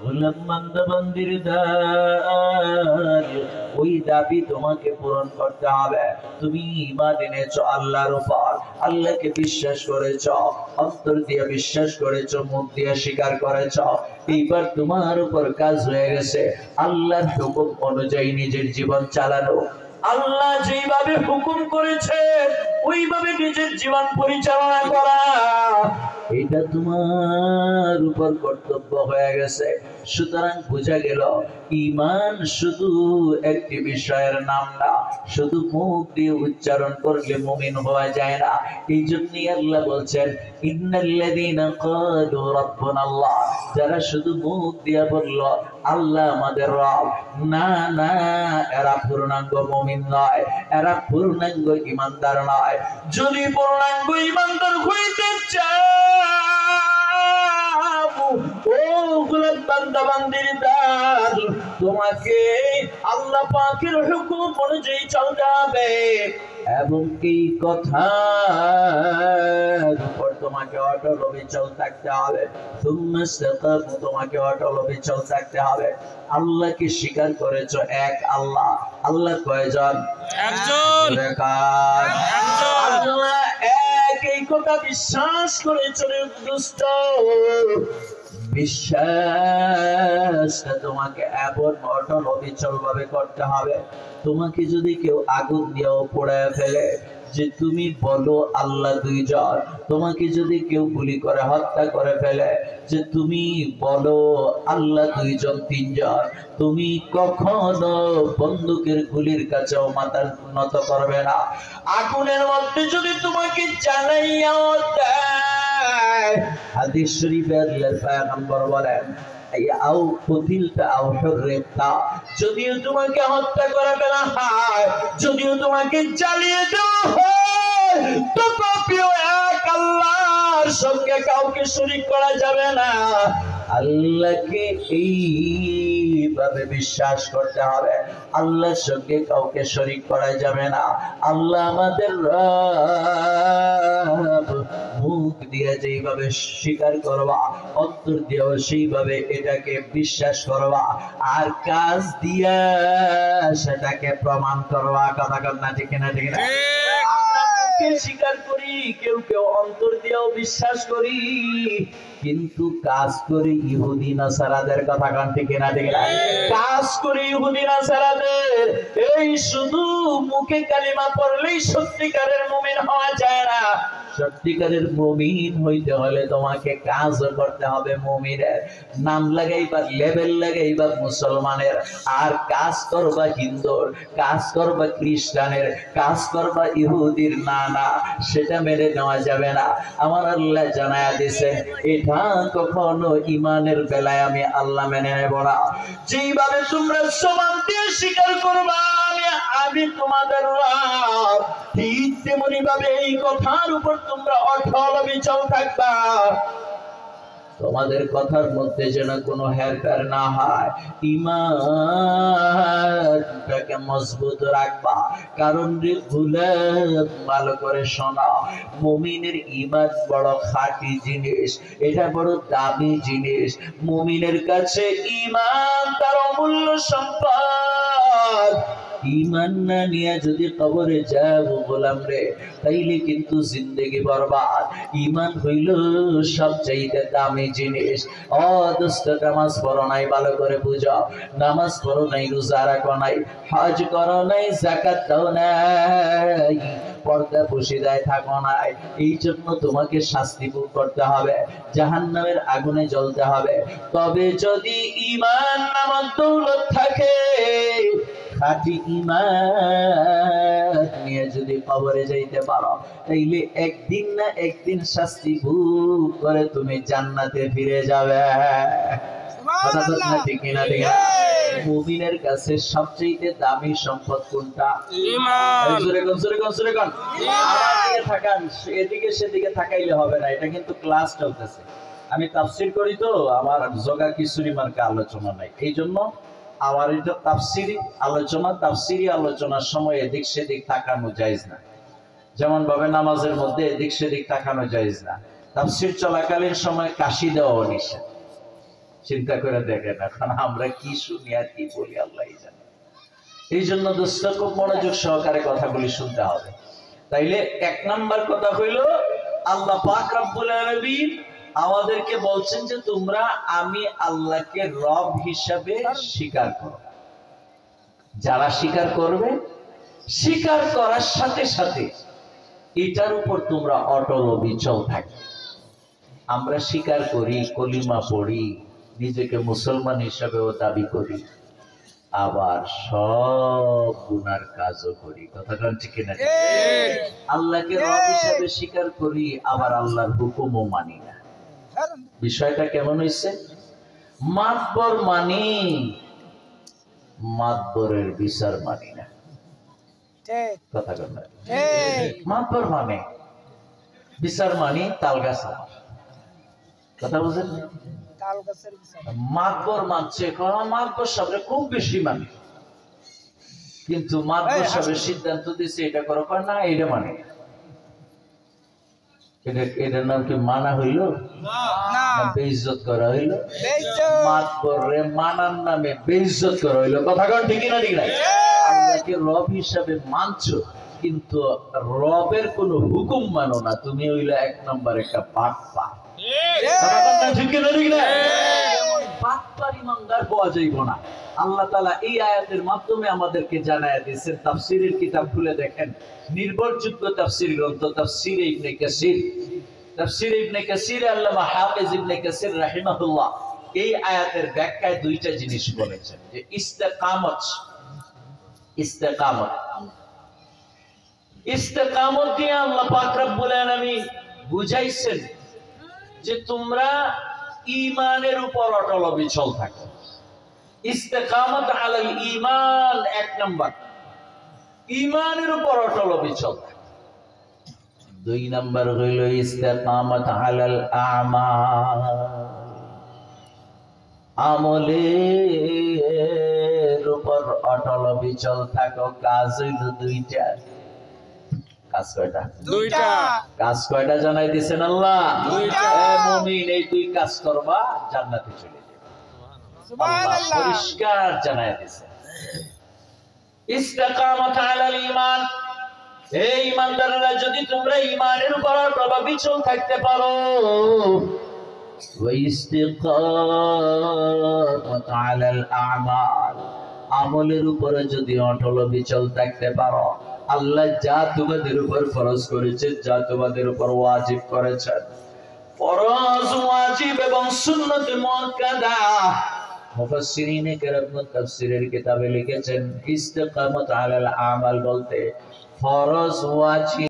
গোলাম বান্দাবান্দির দান, ওই দাবি তোমাকে পূরণ করতে হবে। তুমি ঈমান এনেছো আল্লাহর উপর, আল্লাহকে বিশ্বাস করেছো, অন্তর দিয়ে বিশ্বাস করেছো, মুখ দিয়ে স্বীকার করেছো। এইবার তোমার উপর কাজ হয়ে গেছে আল্লাহর হুকুম অনুযায়ী নিজের জীবন চালানো। আল্লাহ যেভাবে হুকুম করেছে ওইভাবে নিজের জীবন পরিচালনা করা, এটা তোমার উপর কর্তব্য হয়ে গেছে। সুতরাং বোঝা গেল ঈমান শুধু একটি বিষয়ের নাম না, শুধু মুখ দিয়ে উচ্চারণ করলে মুমিন হওয়া যায় না। এই জন্যই আল্লাহ বলছেন ইন্নাল্লাযীনা ক্বালু রাব্বুনাল্লাহ, যারা শুধু মুখ দিয়ে বলল আল্লাহ আমাদের রব, না না, এরা পূর্ণাঙ্গ মুমিন নয়, এরা পূর্ণাঙ্গ ঈমানদার নয়। যদি পূর্ণাঙ্গ ঈমানদার হইতে চাও, ও গোলাম বান্দাবান্দির দান, তোমাকে আল্লাহ পাকের হুকুম অনুযায়ী চলতে হবে এবং এই কথার উপর তোমাকে অটল অবিচল থাকতে হবে। তোমাকে অটল অবিচল থাকতে হবে। আল্লাহকে স্বীকার করেছো এক আল্লাহ। আল্লাহ কয়জন? একজন। আল্লাহ এক, এই কথা বিশ্বাস করেছো দুষ্ট। বিশ্বাসটা তোমাকে এমন অটল অবিচল ভাবে করতে হবে, তোমাকে যদি কেউ আগুন দিয়েও পোড়ায় ফেলে যে তুমি বলো আল্লাহ দুইজন, তোমাকে যদি কেউ গুলি করে হত্যা করে ফেলে যে তুমি বলো আল্লাহ দুইজন তিনজন, তুমি কখনো বন্দুকের গুলির কাছেও মাথা নত করবে না। আগুনের মধ্যে যদি তোমাকে জ্বালাইয়াও দেয়, হাদিস শরীফে আল্লাহর পয়গম্বর বলেন আও কুতিলতা আও হুররিতা, যদিও তোমাকে হত্যা করে ফেলা হয়, যদিও তোমাকে জ্বালিয়ে দেওয়া হয়, তথাপিও এক আল্লাহর সঙ্গে কাউকে শরীক করা যাবে না। আল্লাহকে এইভাবে বিশ্বাস করতে হবে, আল্লাহর সঙ্গে কাউকে শরীক করা যাবে না। আল্লাহ আমাদের রব, মুখ দিয়ে যেইভাবে স্বীকার করবা, অন্তর দিয়েও সেইভাবে এটাকে বিশ্বাস করবা, আর কাজ দিয়া সেটাকে প্রমাণ করবা। কথা কর না, ঠিক না? ঠিক না? স্বীকার করি, কেউ কেউ অন্তর দিয়েও বিশ্বাস করি, কিন্তু কাজ করি ইহুদি নাসারাদের। কথা কান, ঠিক না? ঠিক না? কাজ করি ইহুদি নাসারাদের। এই শুধু মুখে কালিমা পড়লেই সত্যিকারের মুমিন হওয়া যায় না। সত্যিকারের মুমিন হইতে হলে তোমাকে কাজও করতে হবে মুমিনের। নাম লাগাইবা, লেবেল লাগাইবা মুসলমানের, আর কাজ করবা হিন্দুর, কাজ করবা খ্রিস্টানের, কাজ করবা ইহুদির। না না, সেটা মেনে নেওয়া যাবে না। আমার আল্লাহ জানায়া দিয়েছে এটা কখনো ঈমানের বেলায় আমি আল্লাহ মেনে নেব না। যেইভাবে তোমরা সমান দিয়ে স্বীকার করবা আমি তোমাদের রব, ঠিক তেমনি ভাবে এই কথার উপর তোমরা অটল অবিচল থাকবা। তোমাদের কথার মধ্যে যেন কোনো হেরফের না হয়। ঈমানটাকে মজবুত রাখবা। কারণ ভালো করে শোনা, মুমিনের ঈমান বড় খাঁটি জিনিস, এটা বড় দামি জিনিস। মুমিনের কাছে ঈমান তার অমূল্য সম্পদ। ঈমান না নিয়ে যদি কবরে যাও গোলাম রে, তাইলে কিন্তু জিন্দেগি বরবাদ। ঈমান হইল সবচাইতে দামি জিনিস। ও দোস্ত, নামাজ পড়ো নাই, ভালো করে বুঝো। নামাজ পড়ো নাই, রোজা রাখো নাই, হজ করো নাই, যাকাত দাও নাই, পর্দা পুশিদায় থাকো নাই, এই জন্য তোমাকে শাস্তি ভোগ করতে হবে, জাহান্নামের আগুনে জ্বলতে হবে। তবে যদি ঈমান নামক দৌলত থাকে, খাঁটি ঈমান নিয়ে যদি কবরে যাইতে পারো, তাইলে একদিন না একদিন শাস্তি ভোগ করে তুমি জান্নাতে ফিরে যাবে। ঠিক কিনা? ঠিক না? মুমিনের কাছে সবচেয়ে দামি সম্পদ কোনটা? ঈমান। এদিকে সেদিকে তাকাইলে হবে না, এটা কিন্তু ক্লাস চলতেছে। আমি তাফসীর করি তো, আমার জগা খিচুড়ি মার্কা আলোচনা নাই, এই জন্য আমার এটা তাফসীরি আলোচনা। তাফসীরি আলোচনার সময় এদিক সেদিক তাকানো জায়েজ না, যেমন ভাবে নামাজের মধ্যে এদিক সেদিক তাকানো জায়েজ না। তাফসীর চলাকালীন সময় কাশি দেওয়া নিষেধ। চিন্তা করে দেখেন এখন আমরা কি শুনি আর কি বলি আল্লাহই জানে। এই জন্য দোস্ত খুব মনোযোগ সহকারে কথাগুলি শুনতে হবে। তাইলে এক নাম্বার কথা হইল আল্লাহ পাক রব্বুল আলামিন আমাদেরকে বলছেন যে তোমরা আমি আল্লাহকে রব হিসাবে স্বীকার করো। যারা স্বীকার করবে, স্বীকার করার সাথে সাথে এটার উপর তোমরা অটল অবিচল থাকবে। আমরা স্বীকার করি, কলিমা পড়ি, নিজেকে মুসলমান হিসাবেও দাবি করি, আবার সব গুনার কাজও করি। কথাটা ঠিক না? আল্লাহকে রব হিসাবে স্বীকার করি, আবার আল্লাহর হুকুমও মানি না। বিষয়টা কেমন হয়েছে? মাতবর মানি, মাতবরের বিচার মানি না। কথা কথা মাতবর মানে বিচার মানি, তাল গাছ আমার। কথা বুঝেন? মাতবর মানছে, মাতবর সাহেব খুব বেশি মানে, কিন্তু মাতবর সাহেবের সিদ্ধান্ত দিচ্ছে এটা করো, না এটা মানে এটার নাম কি মানা হইল না বেইজ্জত করা হইল? মাতবরে মানার নামে বেইজ্জত করা হইল। কথা কোন ঠিক না? ঠিক নাই? আল্লাহকে রব হিসাবে মানছো, কিন্তু রবের কোন হুকুম মানো না, তুমি হইল এক নম্বর একটা বাটপার। ঠিক না? ঠিক না? বাটপার ইমানদার হওয়া যাইব না। আল্লাহ তাআলা এই আয়াতের মাধ্যমে আমাদেরকে জানায়া দিয়েছেন। তাফসীরের কিতাব খুলে দেখেন, নির্ভরযোগ্য তাফসীর গ্রন্থ তাফসীর ইবনে কাসির, তাফসীর ইবনে কাসির আল্লামা হাফেজ ইবনে কাসির রাহিমাহুল্লাহ এই আয়াতের ব্যাখ্যায় দুইটা জিনিস বলেছেন, যে ইস্তেকামত, ইস্তেকামত, ইস্তেকামত দিয়ে আল্লাহ পাক রব্বুল আলামিন বুঝাইছেন যে তোমরা ঈমানের উপর অটল অবিচল থাকো। ইস্তেকামত আলাল ঈমান, এক নাম্বার ঈমানের উপর অটল অবিচল থাকো। দুই নাম্বার হইল ইস্তেকামত আলাল আমাল, আমলের উপর অটল অবিচল থাকো। কাজ হইল দুইটা। কাজ কয়টা? দুইটা। কাজ কয়টা জানাই দিয়েছেন আল্লাহ? দুইটা। মুমিন এই দুই কাজ করবা, জান্নাতে চলে যাবে। সুবহানাল্লাহ, পরিষ্কার জানাই দিয়েছেন। ইস্তেকামত আলাল ঈমান, এই ঈমানদাররা যদি তোমরা ঈমানের উপর অটল অবিচল থাকতে পারো, ওয়া ইস্তিকামত আলাল আমাল, আমলের উপরে যদি অটল অবিচল থাকতে পারো, আল্লাহ যা তোমাদের উপর ফরজ করেছে, যা তোমাদের উপর ওয়াজিব করেছেন, ফরজ, ওয়াজিব এবং সুন্নাত মুআক্কাদা, মুফাসসিরিনে কেরাম তাফসীরের কিতাবে লিখেছেন ইস্তিকামত আলাল আমাল বলতে ফরজ, ওয়াজিব